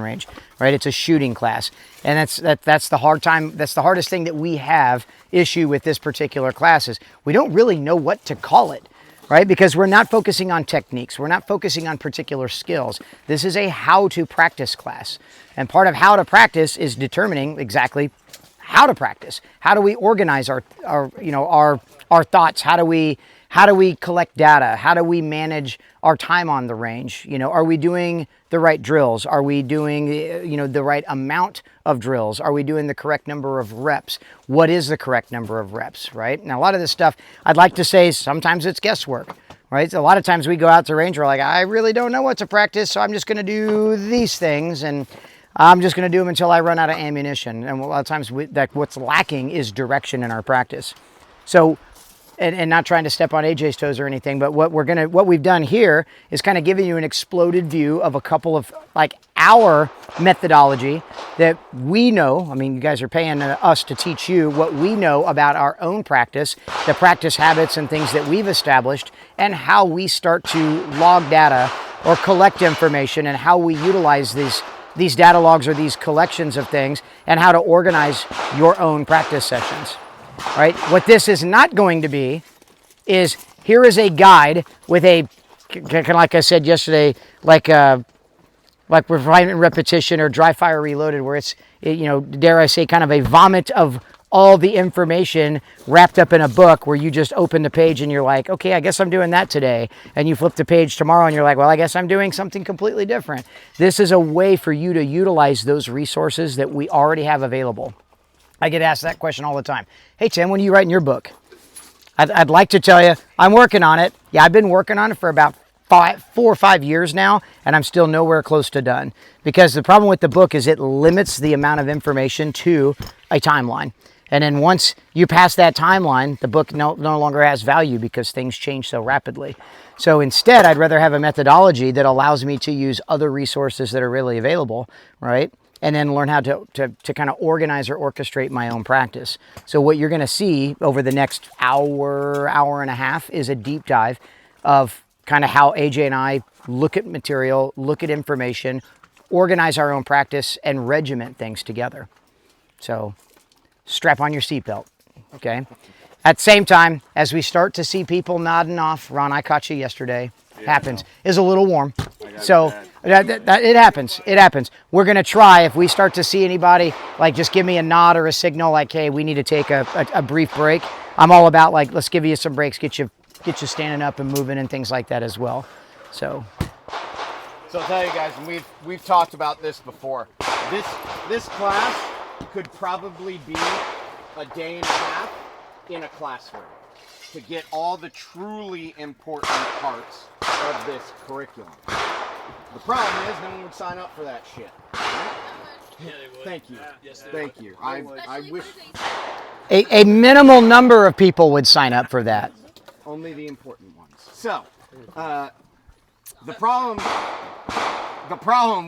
range, right? It's a shooting class, and that's the hardest thing that we have issue with this particular class is we don't really know what to call it, right? Because we're not focusing on techniques, we're not focusing on particular skills. This is a how to practice class, and part of how to practice is determining exactly how to practice. How do we organize our thoughts? How do we collect data? How do we manage our time on the range? Are we doing the right drills? Are we doing, the right amount of drills? Are we doing the correct number of reps? What is the correct number of reps, right? Now, a lot of this stuff, I'd like to say sometimes it's guesswork, right? So a lot of times we go out to range, we're like, I really don't know what to practice, so I'm just going to do these things, and I'm just going to do them until I run out of ammunition. And a lot of times what's lacking is direction in our practice. So, and not trying to step on AJ's toes or anything, but what we've done here is kind of giving you an exploded view of a couple of our methodology that we know. I mean, you guys are paying us to teach you what we know about our own practice, the practice habits and things that we've established, and how we start to log data or collect information, and how we utilize these data logs or these collections of things, and how to organize your own practice sessions. Right? What this is not going to be is, here is a guide with a, like I said yesterday, like refinement repetition or dry fire reloaded, where it's, dare I say, kind of a vomit of all the information wrapped up in a book, where you just open the page and you're like, okay, I guess I'm doing that today. And you flip the page tomorrow and you're like, well, I guess I'm doing something completely different. This is a way for you to utilize those resources that we already have available. I get asked that question all the time. Hey, Tim, when are you writing your book? I'd like to tell you, I'm working on it. Yeah, I've been working on it for about 4 or 5 years now, and I'm still nowhere close to done. Because the problem with the book is it limits the amount of information to a timeline. And then once you pass that timeline, the book no longer has value, because things change so rapidly. So instead, I'd rather have a methodology that allows me to use other resources that are really available, right? And then learn how to kind of organize or orchestrate my own practice. So what you're going to see over the next hour and a half is a deep dive of kind of how AJ and I look at material, look at information, organize our own practice, and regiment things together. So strap on your seatbelt, okay? At the same time, as we start to see people nodding off, Ron, I caught you yesterday. Yeah, happens. Is a little warm. So it happens. It happens. We're going to try, if we start to see anybody, just give me a nod or a signal, hey, we need to take a brief break. I'm all about, let's give you some breaks, get you standing up and moving and things like that as well. So I'll tell you guys, and we've talked about this before. This class could probably be a day and a half in a classroom to get all the truly important parts of this curriculum. The problem is, no one would sign up for that shit. Right? Yeah, they would. Thank you. Yes, they Thank would. you. I wish a minimal number of people would sign up for that. only the important ones. So, the problem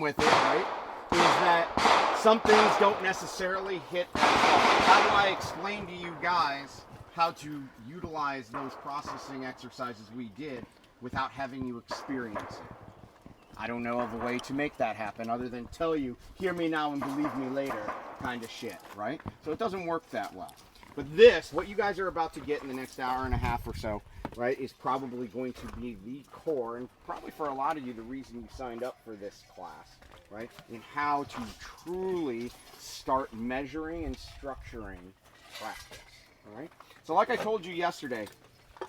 with it, right, is that some things don't necessarily hit as hard. How do I explain to you guys how to utilize those processing exercises we did without having you experience it? I don't know of a way to make that happen other than tell you, hear me now and believe me later kind of shit, right? So it doesn't work that well. But what you guys are about to get in the next hour and a half or so, right, is probably going to be the core, and probably for a lot of you, the reason you signed up for this class, right, in how to truly start measuring and structuring practice, all right? So like I told you yesterday,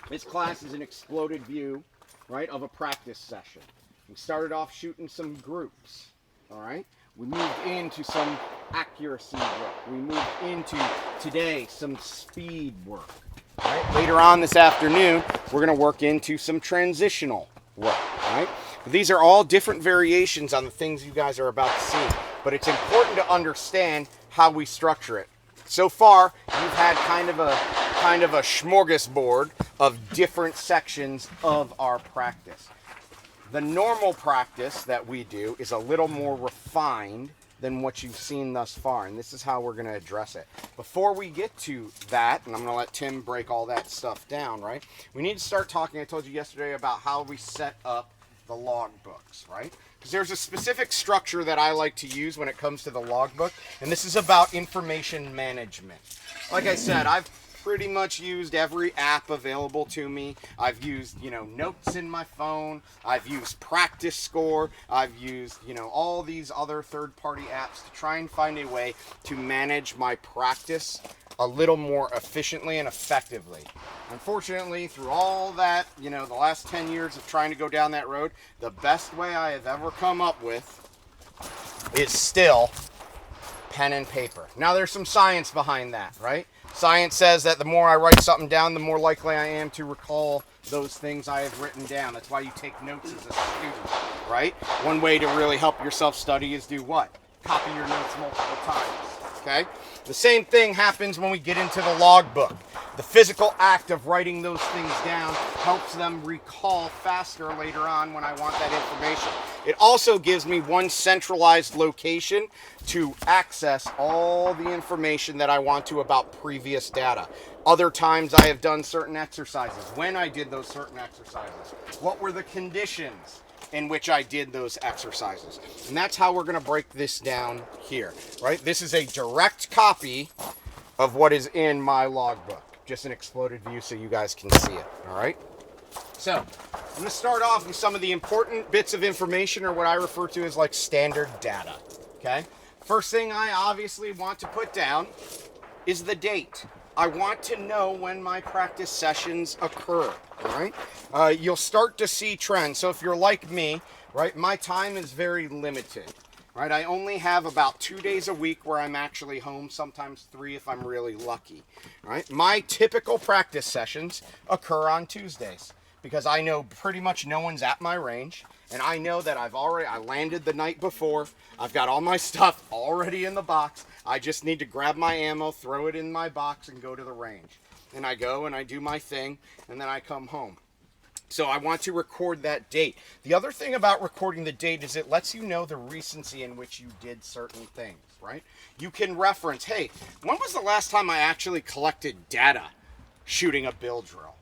this class is an exploded view, right, of a practice session. We started off shooting some groups, all right? We moved into some accuracy work. We moved into, today, some speed work. Right? Later on this afternoon, we're going to work into some transitional work. Right? These are all different variations on the things you guys are about to see. But it's important to understand how we structure it. So far, you've had kind of a smorgasbord of different sections of our practice. The normal practice that we do is a little more refined than what you've seen thus far, and this is how we're going to address it. Before we get to that, and I'm going to let Tim break all that stuff down, right? We need to start talking, I told you yesterday, about how we set up the log books, right? Because there's a specific structure that I like to use when it comes to the logbook, and this is about information management. Like I said, I've pretty much used every app available to me. I've used, notes in my phone. I've used Practice Score. I've used, all these other third-party apps to try and find a way to manage my practice a little more efficiently and effectively. Unfortunately, through all that, the last 10 years of trying to go down that road, the best way I have ever come up with is still pen and paper. Now, there's some science behind that, right? Science says that the more I write something down, the more likely I am to recall those things I have written down. That's why you take notes as a student, right? One way to really help yourself study is do what? Copy your notes multiple times, okay? The same thing happens when we get into the logbook. The physical act of writing those things down helps them recall faster later on when I want that information. It also gives me one centralized location to access all the information that I want to about previous data. Other times I have done certain exercises. When I did those certain exercises, what were the conditions in which I did those exercises? And that's how we're going to break this down here, right? This is a direct copy of what is in my logbook. Just an exploded view so you guys can see it, all right? So, I'm going to start off with some of the important bits of information, or what I refer to as like standard data, okay? First thing I obviously want to put down is the date. I want to know when my practice sessions occur, all right? You'll start to see trends. So if you're like me, right, my time is very limited, right? I only have about 2 days a week where I'm actually home, sometimes 3 if I'm really lucky, right? My typical practice sessions occur on Tuesdays because I know pretty much no one's at my range, and I know that I landed the night before. I've got all my stuff already in the box. I just need to grab my ammo, throw it in my box, and go to the range. And I go and I do my thing, and then I come home. So I want to record that date. The other thing about recording the date is it lets you know the recency in which you did certain things, right? You can reference, hey, when was the last time I actually collected data shooting a bill drill?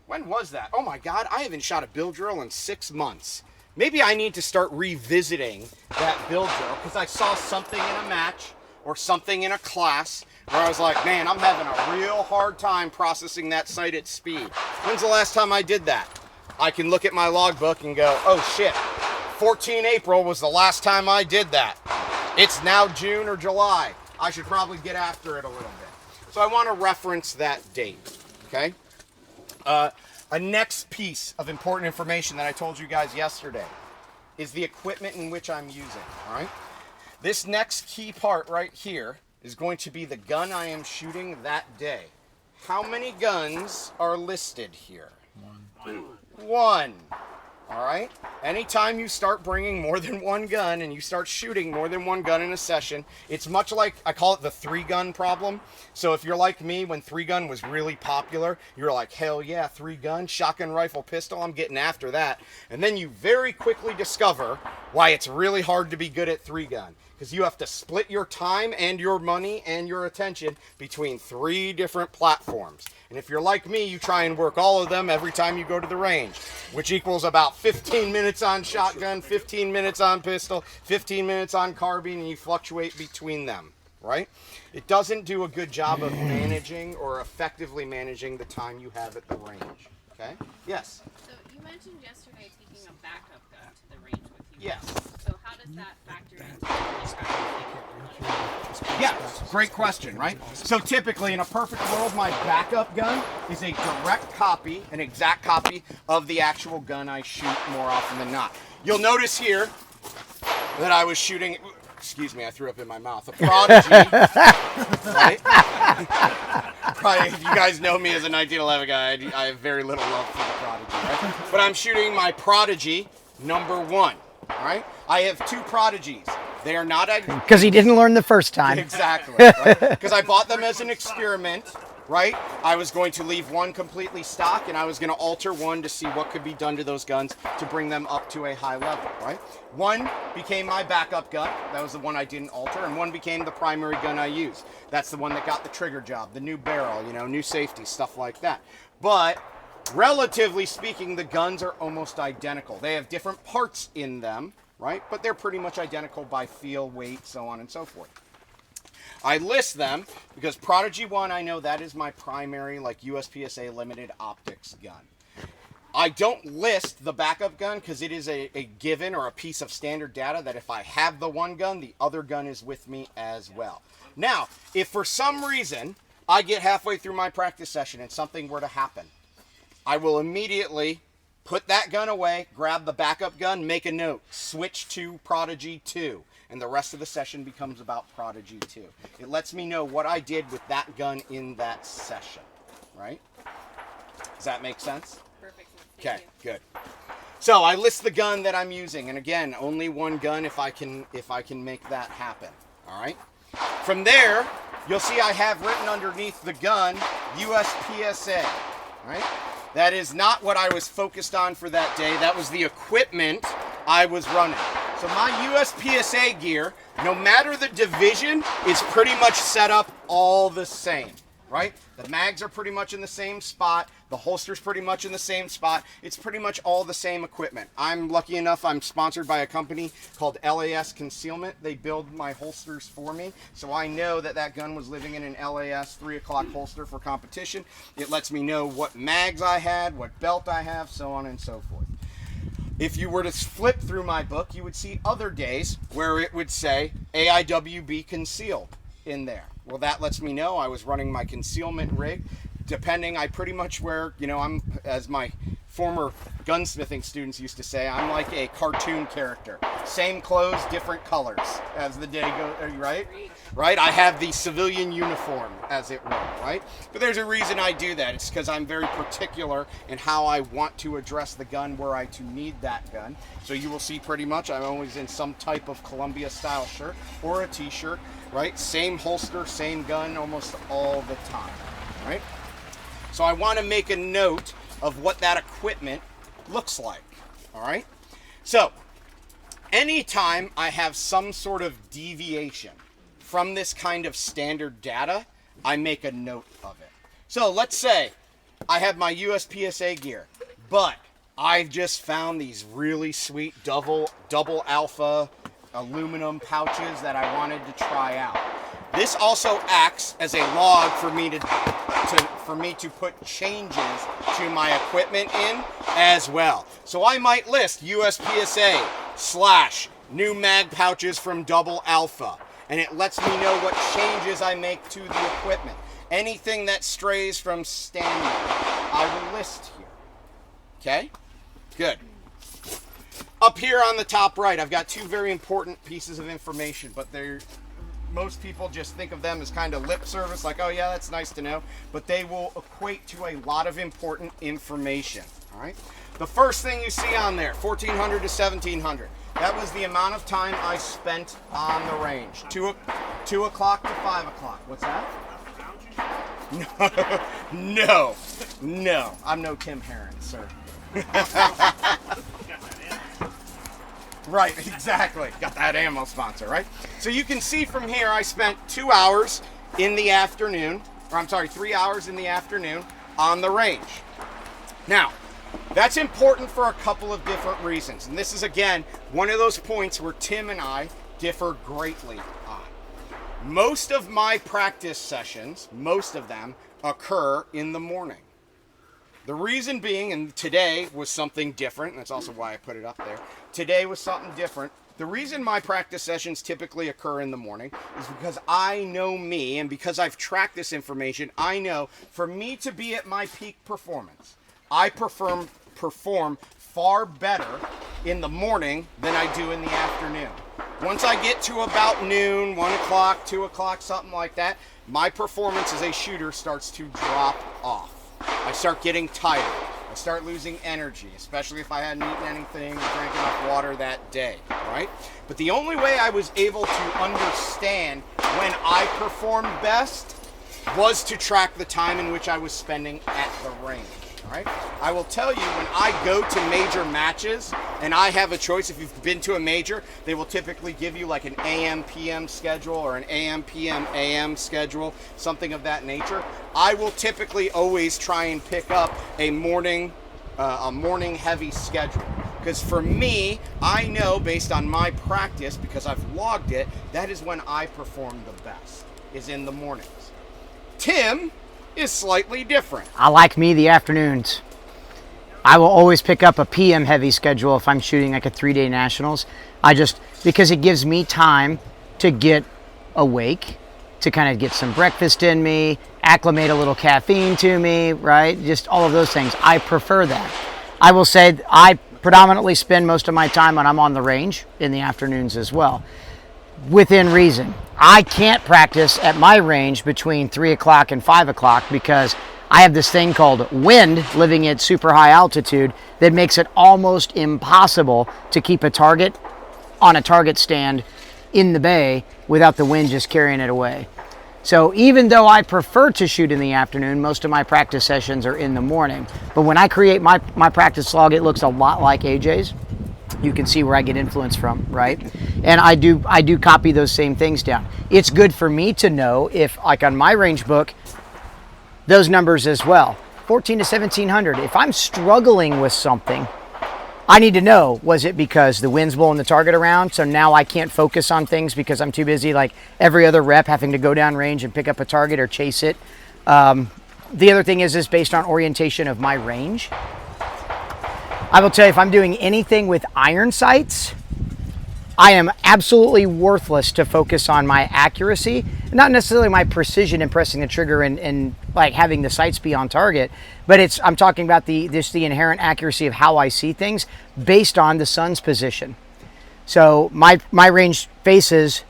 When was that? Oh my God, I haven't shot a bill drill in 6 months. Maybe I need to start revisiting that bill drill because I saw something in a match or something in a class where I was like, man, I'm having a real hard time processing that sight at speed. When's the last time I did that? I can look at my logbook and go, oh shit, 14 April was the last time I did that. It's now June or July. I should probably get after it a little bit. So I want to reference that date, okay? A next piece of important information that I told you guys yesterday is the equipment in which I'm using, all right? This next key part right here is going to be the gun I am shooting that day. How many guns are listed here? One. All right? Anytime you start bringing more than one gun and you start shooting more than one gun in a session, it's much like, I call it the 3-gun problem. So if you're like me, when 3-gun was really popular, you're like, hell yeah, 3-gun, shotgun, rifle, pistol, I'm getting after that. And then you very quickly discover why it's really hard to be good at 3-gun. Because you have to split your time and your money and your attention between 3 different platforms. And if you're like me, you try and work all of them every time you go to the range, which equals about 15 minutes on shotgun, 15 minutes on pistol, 15 minutes on carbine, and you fluctuate between them, right? It doesn't do a good job of managing or effectively managing the time you have at the range, okay? Yes? So you mentioned yesterday taking a backup gun to the range with you. Yes. So how does that factor into Yeah, great question, right? So typically in a perfect world, my backup gun is a direct copy, an exact copy of the actual gun I shoot more often than not. You'll notice here that I was shooting, excuse me, I threw up in my mouth, a Prodigy, right? Probably, if you guys know me as a 1911 guy, I have very little love for the Prodigy, right? But I'm shooting my Prodigy #1, all right? I have 2 Prodigies. They are not... Because he didn't learn the first time. Exactly, right? Because I bought them as an experiment, right? I was going to leave one completely stock, and I was going to alter one to see what could be done to those guns to bring them up to a high level, right? One became my backup gun. That was the one I didn't alter, and one became the primary gun I used. That's the one that got the trigger job, the new barrel, you know, new safety, stuff like that. But Relatively speaking, the guns are almost identical. They have different parts in them, right? But they're pretty much identical by feel, weight, so on and so forth. I list them because Prodigy 1, I know that is my primary, like, USPSA limited optics gun. I don't list the backup gun because it is a given or a piece of standard data that if I have the one gun, the other gun is with me as well. Now, if for some reason I get halfway through my practice session and something were to happen, I will immediately put that gun away, grab the backup gun, make a note, switch to Prodigy 2. And the rest of the session becomes about Prodigy 2. It lets me know what I did with that gun in that session, right? Does that make sense? Perfect. Okay, good. So I list the gun that I'm using, and again, only one gun if I can make that happen. All right. From there, you'll see I have written underneath the gun USPSA. Right. That is not what I was focused on for that day. That was the equipment I was running. So my USPSA gear, no matter the division, is pretty much set up all the same, right? The mags are pretty much in the same spot. The holster's pretty much in the same spot. It's pretty much all the same equipment. I'm lucky enough, I'm sponsored by a company called LAS Concealment. They build my holsters for me. So I know that that gun was living in an LAS 3 o'clock holster for competition. It lets me know what mags I had, what belt I have, so on and so forth. If you were to flip through my book, you would see other days where it would say AIWB concealed in there. Well, that lets me know I was running my concealment rig. Depending, I pretty much wear, you know, I'm, as my former gunsmithing students used to say, I'm like a cartoon character. Same clothes, different colors as the day goes, right? Right? I have the civilian uniform, as it were, right? But there's a reason I do that. It's because I'm very particular in how I want to address the gun where I to need that gun. So you will see pretty much I'm always in some type of Columbia style shirt or a t-shirt, right? Same holster, same gun almost all the time, right? So I want to make a note of what that equipment looks like, all right? So anytime I have some sort of deviation from this kind of standard data, I make a note of it. So let's say I have my USPSA gear, but I've just found these really sweet double alpha aluminum pouches that I wanted to try out. This also acts as a log for me to put changes to my equipment in as well. So I might list USPSA / new mag pouches from Double Alpha, and it lets me know what changes I make to the equipment. Anything that strays from standard, I will list here. Okay? Good. Up here on the top right, I've got two very important pieces of information, but most people just think of them as kind of lip service, like, oh yeah, that's nice to know, but they will equate to a lot of important information, all right? The first thing you see on there, 1400 to 1700, that was the amount of time I spent on the range. 2 o'clock to 5 o'clock. What's that? No, I'm no Tim Herron, sir. Right, exactly. Got that ammo sponsor, right? So you can see from here, I spent 2 hours in the afternoon, or I'm sorry, 3 hours in the afternoon on the range. Now, that's important for a couple of different reasons. And this is, again, one of those points where Tim and I differ greatly on. Most of my practice sessions, most of them, occur in the morning. The reason being, and today was something different, and that's also why I put it up there. Today was something different. The reason my practice sessions typically occur in the morning is because I know me, and because I've tracked this information, I know for me to be at my peak performance, I perform far better in the morning than I do in the afternoon. Once I get to about noon, 1 o'clock, 2 o'clock, something like that, my performance as a shooter starts to drop off. I start getting tired. I start losing energy, especially if I hadn't eaten anything or drank enough water that day, right? But the only way I was able to understand when I performed best was to track the time in which I was spending at the range. All right. I will tell you, when I go to major matches and I have a choice, if you've been to a major, they will typically give you like an AM PM schedule or an AM PM AM schedule, something of that nature. I will typically always try and pick up a morning heavy schedule. Because for me, I know based on my practice, because I've logged it, that is when I perform the best, is in the mornings. Tim is slightly different. I like me the afternoons. I will always pick up a PM heavy schedule if I'm shooting like a 3-day nationals. Because it gives me time to get awake, to kind of get some breakfast in me, acclimate a little caffeine to me, right? Just all of those things. I prefer that. I will say I predominantly spend most of my time when I'm on the range in the afternoons as well, within reason. I can't practice at my range between 3 o'clock and 5 o'clock because I have this thing called wind living at super high altitude that makes it almost impossible to keep a target on a target stand in the bay without the wind just carrying it away. So even though I prefer to shoot in the afternoon, most of my practice sessions are in the morning. But when I create my practice log, it looks a lot like AJ's. You can see where I get influence from, right? And I do copy those same things down. It's good for me to know if, like on my range book, those numbers as well. 14 to 1700. If I'm struggling with something, I need to know, was it because the wind's blowing the target around, so now I can't focus on things because I'm too busy, like every other rep, having to go down range and pick up a target or chase it. The other thing is based on orientation of my range. I will tell you, if I'm doing anything with iron sights, I am absolutely worthless to focus on my accuracy, not necessarily my precision in pressing the trigger and like having the sights be on target, but I'm talking about the inherent accuracy of how I see things based on the sun's position. So my range faces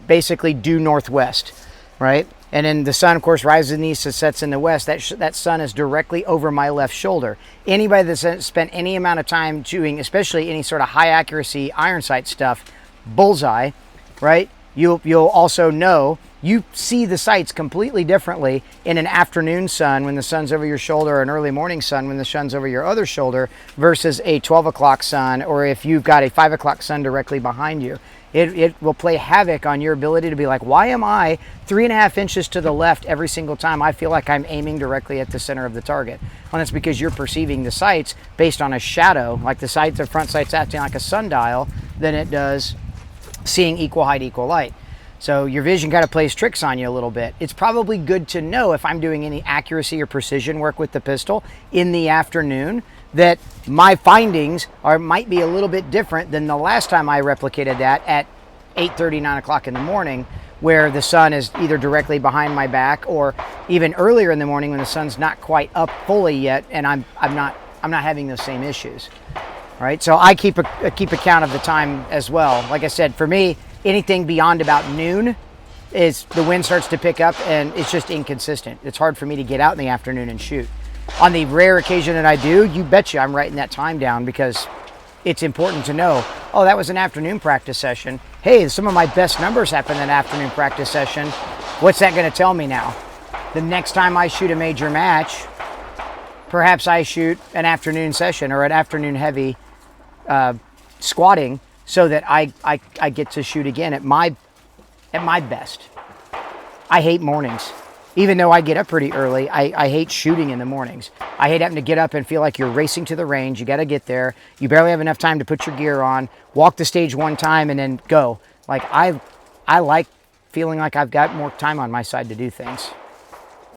basically due northwest, right? And then the sun, of course, rises in the east and sets in the west. That sun is directly over my left shoulder. Anybody that's spent any amount of time doing, especially any sort of high accuracy iron sight stuff, bullseye, right? You'll also know you see the sights completely differently in an afternoon sun when the sun's over your shoulder, or an early morning sun when the sun's over your other shoulder, versus a 12 o'clock sun, or if you've got a 5 o'clock sun directly behind you. It will play havoc on your ability to be like, why am I 3.5 inches to the left every single time I feel like I'm aiming directly at the center of the target? Well, that's because you're perceiving the sights based on a shadow, like the sights or front sights acting like a sundial, than it does seeing equal height, equal light. So your vision kind of plays tricks on you a little bit. It's probably good to know if I'm doing any accuracy or precision work with the pistol in the afternoon, that my findings might be a little bit different than the last time I replicated that at 8:30, 9 o'clock in the morning, where the sun is either directly behind my back, or even earlier in the morning when the sun's not quite up fully yet, and I'm not having those same issues. Right? So I keep account of the time as well. Like I said, for me, anything beyond about noon is the wind starts to pick up and it's just inconsistent. It's hard for me to get out in the afternoon and shoot. On the rare occasion that I do, you betcha I'm writing that time down, because it's important to know, oh, that was an afternoon practice session. Hey, some of my best numbers happened in an afternoon practice session. What's that going to tell me now? The next time I shoot a major match, perhaps I shoot an afternoon session or an afternoon heavy squatting, so that I get to shoot again at my best. I hate mornings. Even though I get up pretty early, I hate shooting in the mornings. I hate having to get up and feel like you're racing to the range. You got to get there. You barely have enough time to put your gear on, walk the stage one time, and then go. Like I like feeling like I've got more time on my side to do things.